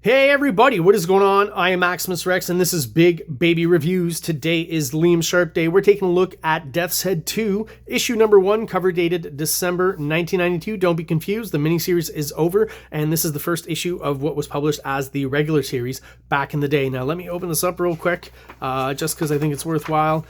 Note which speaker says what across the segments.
Speaker 1: Hey everybody, what is going on? I am Maximus Rex and this is Big Baby Reviews. Today is Liam Sharpe Day. We're taking a look at Death's Head 2, issue number 1, cover dated December 1992. Don't be confused, the miniseries is over and this is the first issue of what was published as the regular series back in the day. Now let me open this up real quick, just because I think it's worthwhile.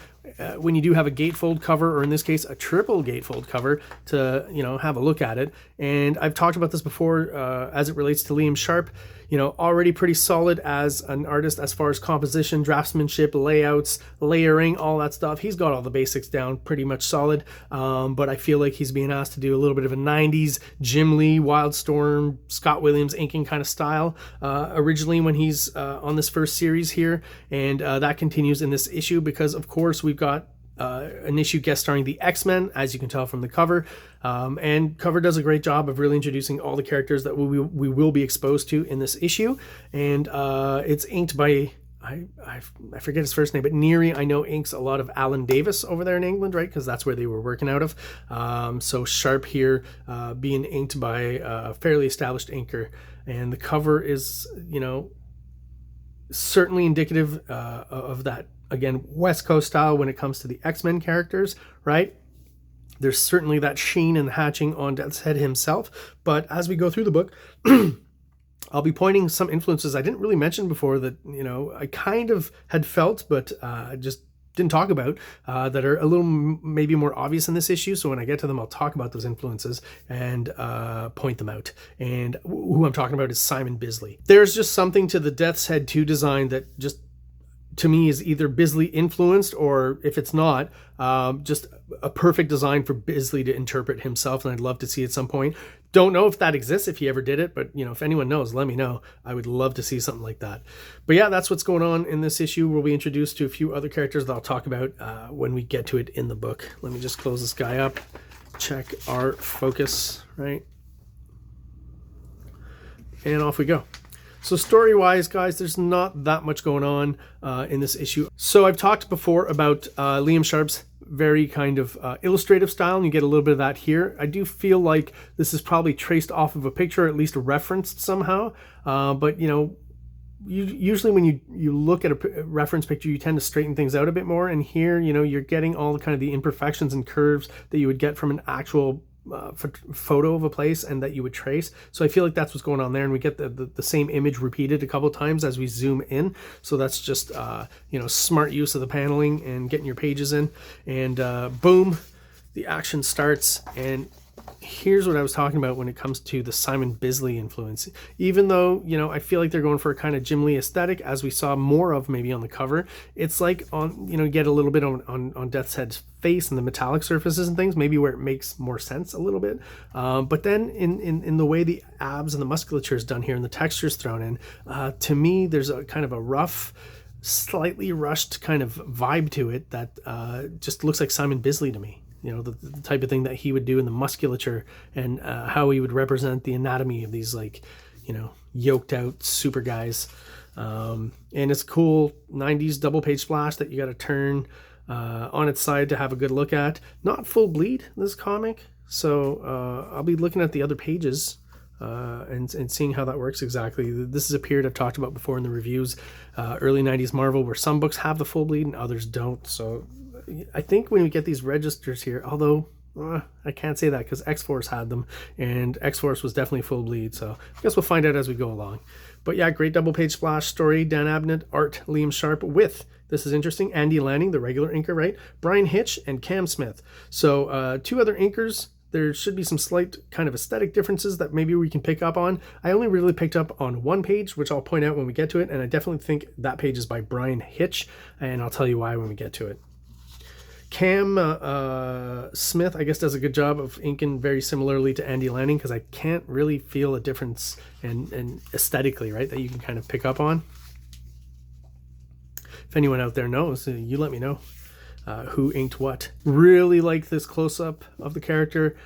Speaker 1: When you do have a gatefold cover, or in this case a triple gatefold cover, to have a look at it. And I've talked about this before as it relates to Liam Sharpe. Already pretty solid as an artist as far as composition, draftsmanship, layouts, layering, all that stuff. He's got all the basics down pretty much solid, but I feel like he's being asked to do a little bit of a 90s Jim Lee, Wildstorm, Scott Williams inking kind of style originally when he's on this first series here, and that continues in this issue because of course we've got an issue guest starring the X-Men, as you can tell from the cover, and cover does a great job of really introducing all the characters that we will be exposed to in this issue. And it's inked by I forget his first name, but Neary I know inks a lot of Alan Davis over there in England, right? Because that's where they were working out of. So Sharpe here being inked by a fairly established inker, and the cover is certainly indicative of that, again, West Coast style when it comes to the X-Men characters, right? There's certainly that sheen and hatching on Death's Head himself, but as we go through the book, I'll be pointing some influences I didn't really mention before that, I kind of had felt, but just didn't talk about, that are a little maybe more obvious in this issue. So when I get to them, I'll talk about those influences and point them out. And who I'm talking about is Simon Bisley. There's just something to the Death's Head 2 design that just, to me, is either Bisley influenced, or if it's not, just a perfect design for Bisley to interpret himself, and I'd love to see at some point. Don't know if that exists, if he ever did it, but if anyone knows, let me know. I would love to see something like that. But yeah, that's what's going on in this issue. We'll be introduced to a few other characters that I'll talk about when we get to it in the book. Let me just close this guy up, check our focus, right? And off we go. So story-wise, guys, there's not that much going on in this issue. So I've talked before about Liam Sharpe's very kind of illustrative style, and you get a little bit of that here. I do feel like this is probably traced off of a picture, or at least referenced somehow. But usually when you look at a reference picture, you tend to straighten things out a bit more. And here, you're getting all the kind of the imperfections and curves that you would get from an actual photo of a place and that you would trace. So I feel like that's what's going on there, and we get the same image repeated a couple of times as we zoom in. So that's just smart use of the paneling and getting your pages in, and boom, the action starts. And here's what I was talking about when it comes to the Simon Bisley influence. Even though I feel like they're going for a kind of Jim Lee aesthetic, as we saw more of maybe on the cover, it's like on get a little bit on Death's Head's face and the metallic surfaces and things, maybe where it makes more sense a little bit. But then in the way the abs and the musculature is done here and the textures thrown in, to me there's a kind of a rough, slightly rushed kind of vibe to it that just looks like Simon Bisley to me. The type of thing that he would do in the musculature, and how he would represent the anatomy of these yoked out super guys. And it's a cool 90s double page splash that you got to turn on its side to have a good look at. Not full bleed, this comic, so I'll be looking at the other pages and seeing how that works exactly. This is a period I've talked about before in the reviews, early 90s Marvel, where some books have the full bleed and others don't. So I think when we get these registers here, although I can't say that because X-Force had them, and X-Force was definitely full bleed, so I guess we'll find out as we go along. But yeah, great double page splash story. Dan Abnett, art Liam Sharpe, with, this is interesting, Andy Lanning, the regular inker, right? Brian Hitch and Cam Smith. So two other inkers. There should be some slight kind of aesthetic differences that maybe we can pick up on. I only really picked up on one page, which I'll point out when we get to it, and I definitely think that page is by Brian Hitch, and I'll tell you why when we get to it. Cam Smith, I guess, does a good job of inking very similarly to Andy Lanning, because I can't really feel a difference and aesthetically, right, that you can kind of pick up on. If anyone out there knows, you let me know who inked what. Really like this close-up of the character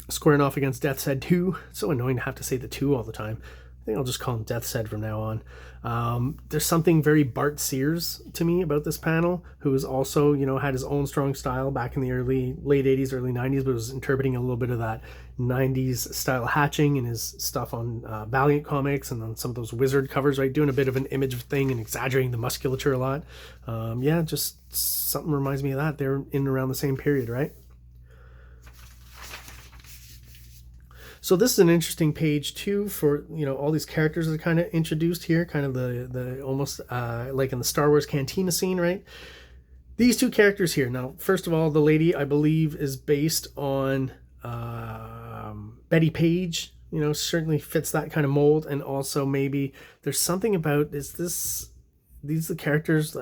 Speaker 1: squaring off against Death's Head 2. It's so annoying to have to say the 2 all the time. I think I'll just call him Death's Head from now on. There's something very Bart Sears to me about this panel, who is also, you know, had his own strong style back in the late 80s, early 90s, but was interpreting a little bit of that 90s style hatching in his stuff on Valiant Comics and on some of those Wizard covers, right? Doing a bit of an image thing and exaggerating the musculature a lot. Yeah, just something reminds me of that. They're in and around the same period, right? So this is an interesting page too, for, you know, all these characters that are kind of introduced here, kind of the almost like in the Star Wars cantina scene, right? These two characters here. Now, first of all, the lady, I believe, is based on Betty Page. You know, certainly fits that kind of mold. And also maybe there's something about, these the characters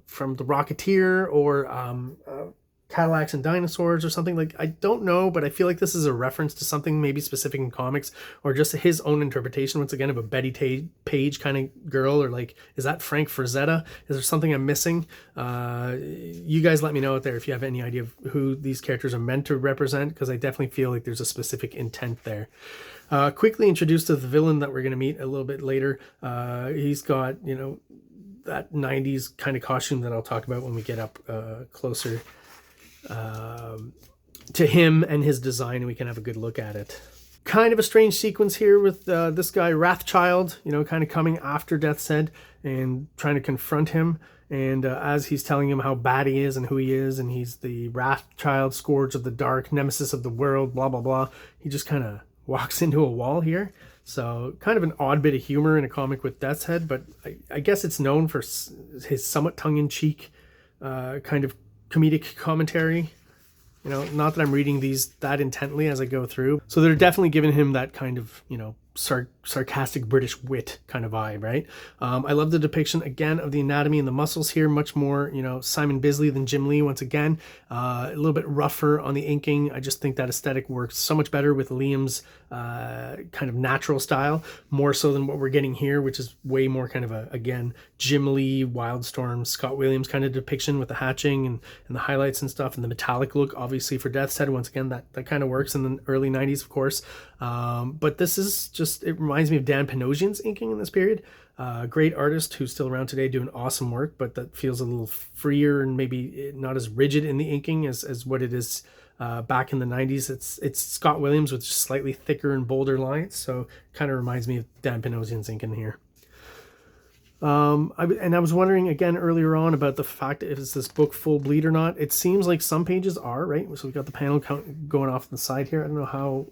Speaker 1: from The Rocketeer or Cadillacs and Dinosaurs or something? Like, I don't know, but I feel like this is a reference to something maybe specific in comics, or just his own interpretation once again of a Betty Page kind of girl. Or like, is that Frank Frazetta? Is there something I'm missing? You guys let me know out there if you have any idea of who these characters are meant to represent, because I definitely feel like there's a specific intent there. Quickly introduced to the villain that we're going to meet a little bit later. He's got, you know, that 90s kind of costume that I'll talk about when we get up closer to him and his design, and we can have a good look at it. Kind of a strange sequence here with this guy Wrathchild, you know, kind of coming after Death's Head and trying to confront him. And as he's telling him how bad he is and who he is, and he's the Wrathchild, Scourge of the Dark, Nemesis of the world, blah, blah, blah, he just kind of walks into a wall here. So kind of an odd bit of humor in a comic with Death's Head, but I guess it's known for his somewhat tongue-in-cheek kind of comedic commentary. You know, not that I'm reading these that intently as I go through. So they're definitely giving him that kind of, you know, sarcastic British wit kind of vibe, right? I love the depiction again of the anatomy and the muscles here, much more, you know, Simon Bisley than Jim Lee once again. A little bit rougher on the inking. I just think that aesthetic works so much better with Liam's kind of natural style, more so than what we're getting here, which is way more kind of a, again, Jim Lee, Wildstorm, Scott Williams kind of depiction with the hatching and the highlights and stuff, and the metallic look obviously for Death's Head. Once again, that kind of works in the early 90s, of course. But this is just, it reminds me of Dan Panosian's inking in this period. Great artist who's still around today doing awesome work, but that feels a little freer and maybe not as rigid in the inking as what it is back in the 90s. It's Scott Williams with slightly thicker and bolder lines, so kind of reminds me of Dan Panosian's inking here. I was wondering again earlier on about the fact if is this book full bleed or not. It seems like some pages are, right? So we've got the panel count going off the side here. I don't know how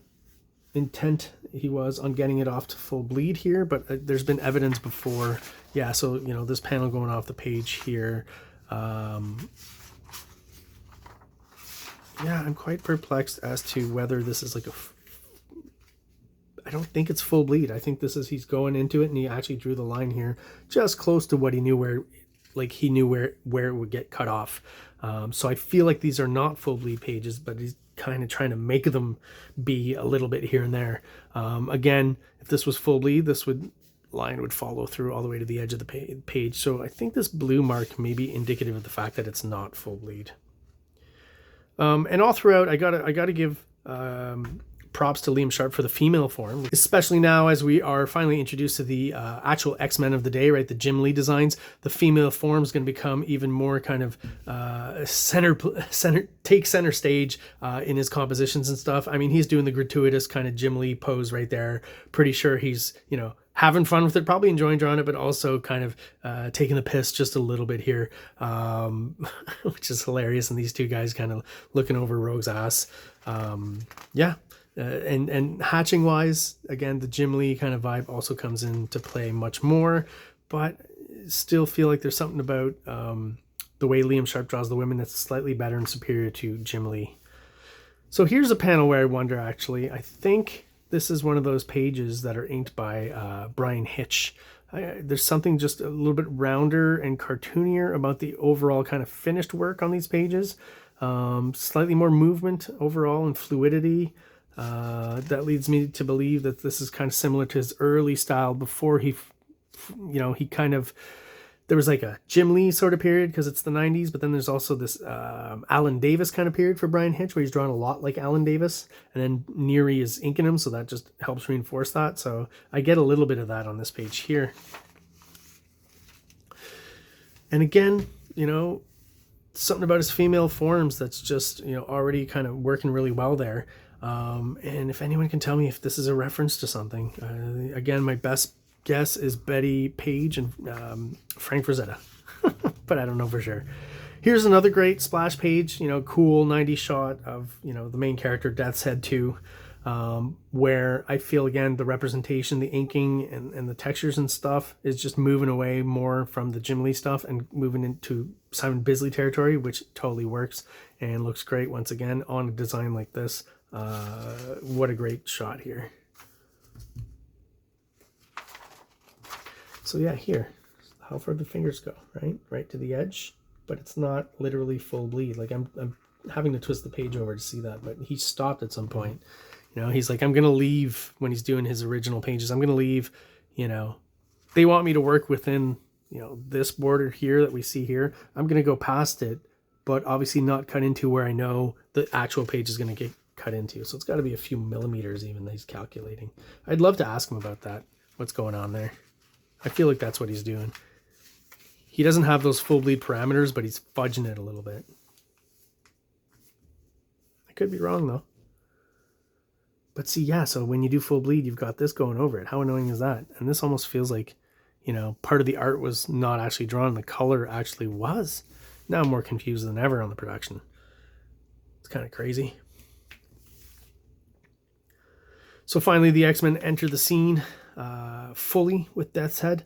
Speaker 1: intent he was on getting it off to full bleed here, but there's been evidence before. Yeah, so, you know, this panel going off the page here. Yeah, I'm quite perplexed as to whether this is like I don't think it's full bleed. I think this is, he's going into it and he actually drew the line here just close to what he knew where it would get cut off. So I feel like these are not full bleed pages, but he's kind of trying to make them be a little bit here and there. Again, if this was full bleed, this line would follow through all the way to the edge of the page. So I think this blue mark may be indicative of the fact that it's not full bleed. And all throughout, I gotta give props to Liam Sharpe for the female form, especially now as we are finally introduced to the actual X-Men of the day, right? The Jim Lee designs. The female form is going to become even more kind of center stage in his compositions and stuff. I mean, he's doing the gratuitous kind of Jim Lee pose right there. Pretty sure he's, you know, having fun with it, probably enjoying drawing it, but also kind of taking the piss just a little bit here, which is hilarious. And these two guys kind of looking over Rogue's ass. Yeah. And hatching wise, again, the Jim Lee kind of vibe also comes into play much more, but still feel like there's something about the way Liam Sharpe draws the women that's slightly better and superior to Jim Lee. So here's a panel where I wonder, actually, I think this is one of those pages that are inked by Brian Hitch. There's something just a little bit rounder and cartoonier about the overall kind of finished work on these pages. Slightly more movement overall and fluidity. That leads me to believe that this is kind of similar to his early style before he kind of there was like a Jim Lee sort of period because it's the 90s, but then there's also this Alan Davis kind of period for Brian Hitch where he's drawn a lot like Alan Davis, and then Neary is inking him, so that just helps reinforce that. So I get a little bit of that on this page here. And again, you know, something about his female forms that's just, you know, already kind of working really well there. And if anyone can tell me if this is a reference to something, again, my best guess is Betty Page and Frank Frazetta, but I don't know for sure. Here's another great splash page, you know, cool 90s shot of, you know, the main character Death's Head 2, where I feel, again, the representation, the inking and the textures and stuff is just moving away more from the Jim Lee stuff and moving into Simon Bisley territory, which totally works and looks great once again on a design like this. What a great shot here. So yeah, here, how far the fingers go, right to the edge, but it's not literally full bleed. Like I'm having to twist the page over to see that, but he stopped at some point. You know, he's like, I'm going to leave when he's doing his original pages. I'm going to leave, you know, they want me to work within, you know, this border here that we see here. I'm going to go past it, but obviously not cut into where I know the actual page is going to get cut into. So it's got to be a few millimeters even that he's calculating. I'd love to ask him about that. What's going on there? I feel like that's what he's doing. He doesn't have those full bleed parameters, but he's fudging it a little bit. I could be wrong though. But see, yeah, so when you do full bleed, you've got this going over it. How annoying is that? And this almost feels like, you know, part of the art was not actually drawn. The color actually was. Now I'm more confused than ever on the production. It's kind of crazy. So finally, the X-Men enter the scene fully with Death's Head.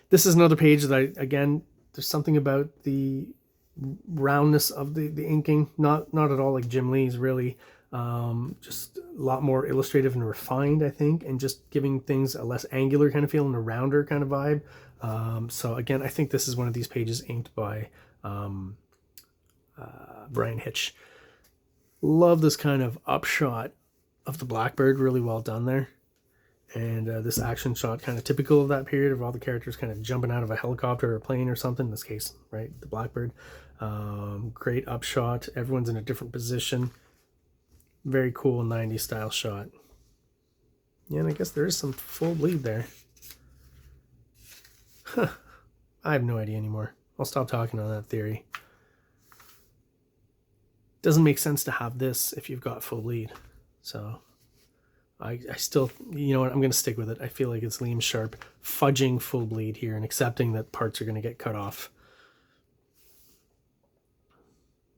Speaker 1: This is another page that, again, there's something about the roundness of the inking. Not at all like Jim Lee's, really. Just a lot more illustrative and refined, I think, and just giving things a less angular kind of feel and a rounder kind of vibe. So again, I think this is one of these pages inked by Brian Hitch. Love this kind of upshot of the Blackbird, really well done there. And this action shot, kind of typical of that period, of all the characters kind of jumping out of a helicopter or a plane or something. In this case, right, the Blackbird. Great upshot. Everyone's in a different position. Very cool 90s style shot. Yeah, and I guess there is some full bleed there. Huh. I have no idea anymore. I'll stop talking on that theory. Doesn't make sense to have this if you've got full bleed. So I still, you know what, I'm going to stick with it. I feel like it's Liam Sharp fudging full bleed here and accepting that parts are going to get cut off.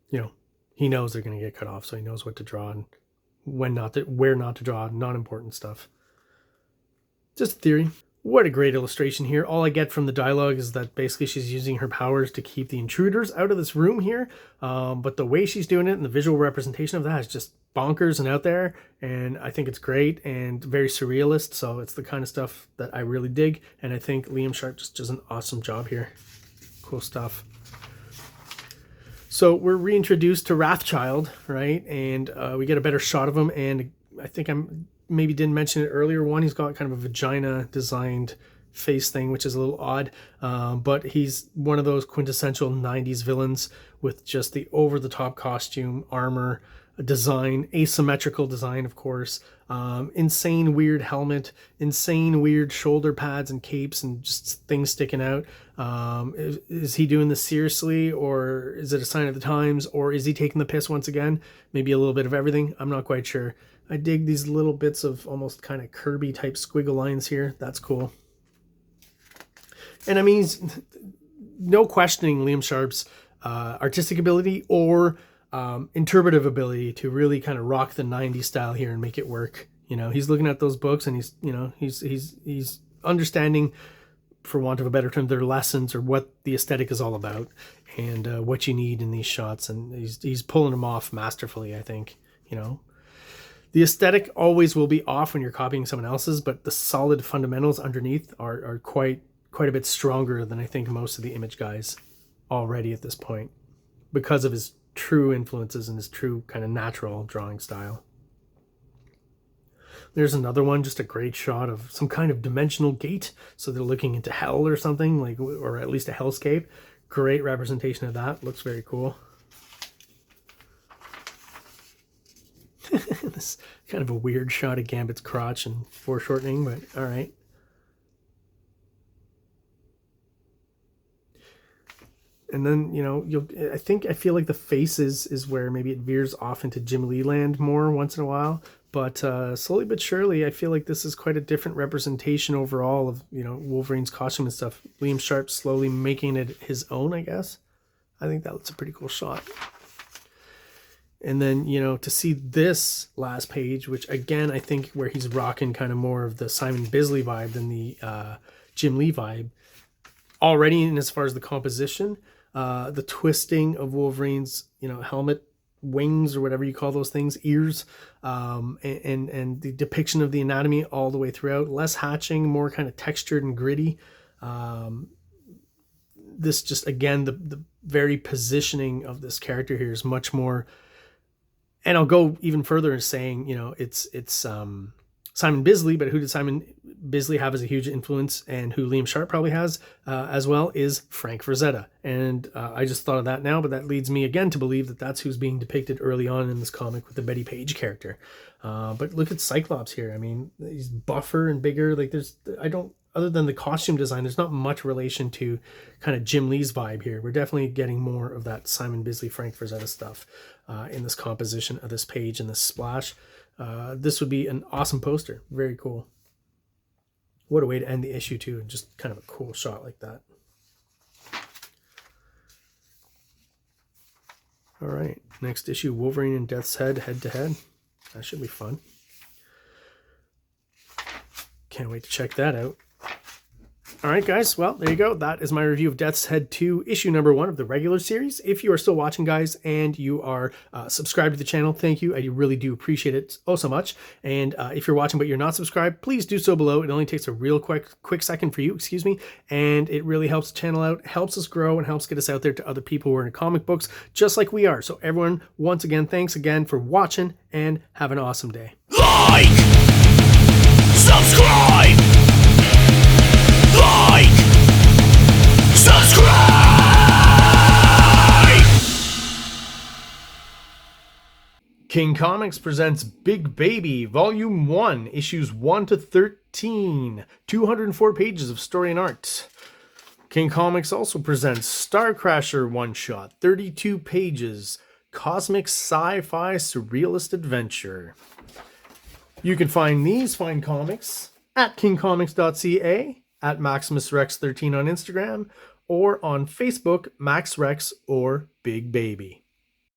Speaker 1: You know, he knows they're going to get cut off, so he knows what to draw and when not to, where not to draw, not important stuff. Just a theory. What a great illustration here. All I get from the dialogue is that basically she's using her powers to keep the intruders out of this room here. But the way she's doing it and the visual representation of that is just bonkers and out there. And I think it's great and very surrealist. So it's the kind of stuff that I really dig. And I think Liam Sharp just does an awesome job here. Cool stuff. So we're reintroduced to Wrathchild, right? And we get a better shot of him. And I think maybe didn't mention it earlier. One, he's got kind of a vagina designed face thing, which is a little odd. But he's one of those quintessential 90s villains with just the over-the-top costume, armor, design, asymmetrical design, of course. Insane weird helmet, insane weird shoulder pads and capes and just things sticking out. Is he doing this seriously, or is it a sign of the times, or is he taking the piss once again? Maybe a little bit of everything. I'm not quite sure. I dig these little bits of almost kind of Kirby type squiggle lines here. That's cool. And I mean, no questioning Liam Sharp's artistic ability or interpretive ability to really kind of rock the 90s style here and make it work. You know, he's looking at those books and he's, you know, he's understanding, for want of a better term, their lessons or what the aesthetic is all about and what you need in these shots. And he's pulling them off masterfully, I think. You know, the aesthetic always will be off when you're copying someone else's, but the solid fundamentals underneath are quite a bit stronger than I think most of the Image guys already at this point, because of his true influences and his true kind of natural drawing style. There's another one, just a great shot of some kind of dimensional gate. So they're looking into hell or something, like, or at least a hellscape. Great representation of that. Looks very cool. This kind of a weird shot of Gambit's crotch and foreshortening, but all right. And then, you know, I feel like the faces is where maybe it veers off into Jim Lee land more once in a while. But slowly but surely, I feel like this is quite a different representation overall of, you know, Wolverine's costume and stuff. Liam Sharp slowly making it his own, I guess. I think that's a pretty cool shot. And then, you know, to see this last page, which again, I think where he's rocking kind of more of the Simon Bisley vibe than the Jim Lee vibe. Already, in as far as the composition, the twisting of Wolverine's, you know, helmet, wings, or whatever you call those things, ears, and the depiction of the anatomy all the way throughout. Less hatching, more kind of textured and gritty. This just, again, the very positioning of this character here is much more. And I'll go even further in saying, you know, it's Simon Bisley, but who did Simon Bisley have as a huge influence, and who Liam Sharp probably has as well, is Frank Frazetta. And I just thought of that now, but that leads me again to believe that that's who's being depicted early on in this comic with the Betty Page character. But look at Cyclops here. I mean, he's buffer and bigger. Like other than the costume design, there's not much relation to kind of Jim Lee's vibe here. We're definitely getting more of that Simon Bisley, Frank Frazetta stuff in this composition of this page and this splash. This would be an awesome poster. Very cool. What a way to end the issue too, and just kind of a cool shot like that. All right, next issue, Wolverine and Death's Head head-to-head. That should be fun. Can't wait to check that out. All right, guys. Well, there you go. That is my review of Death's Head 2, issue number 1 of the regular series. If you are still watching, guys, and you are subscribed to the channel, thank you. I really do appreciate it so much. And if you're watching but you're not subscribed, please do so below. It only takes a real quick second for you, excuse me. And it really helps the channel out, helps us grow, and helps get us out there to other people who are into comic books, just like we are. So everyone, once again, thanks again for watching, and have an awesome day.
Speaker 2: Like! Subscribe! Like! Subscribe!
Speaker 1: King Comics presents Big Baby, Volume 1, Issues 1 to 13. 204 pages of story and art. King Comics also presents Star Crasher one-shot, 32 pages, cosmic sci-fi surrealist adventure. You can find these fine comics at KingComics.CA, at MaximusRex13 on Instagram, or on Facebook, MaxRex or Big Baby.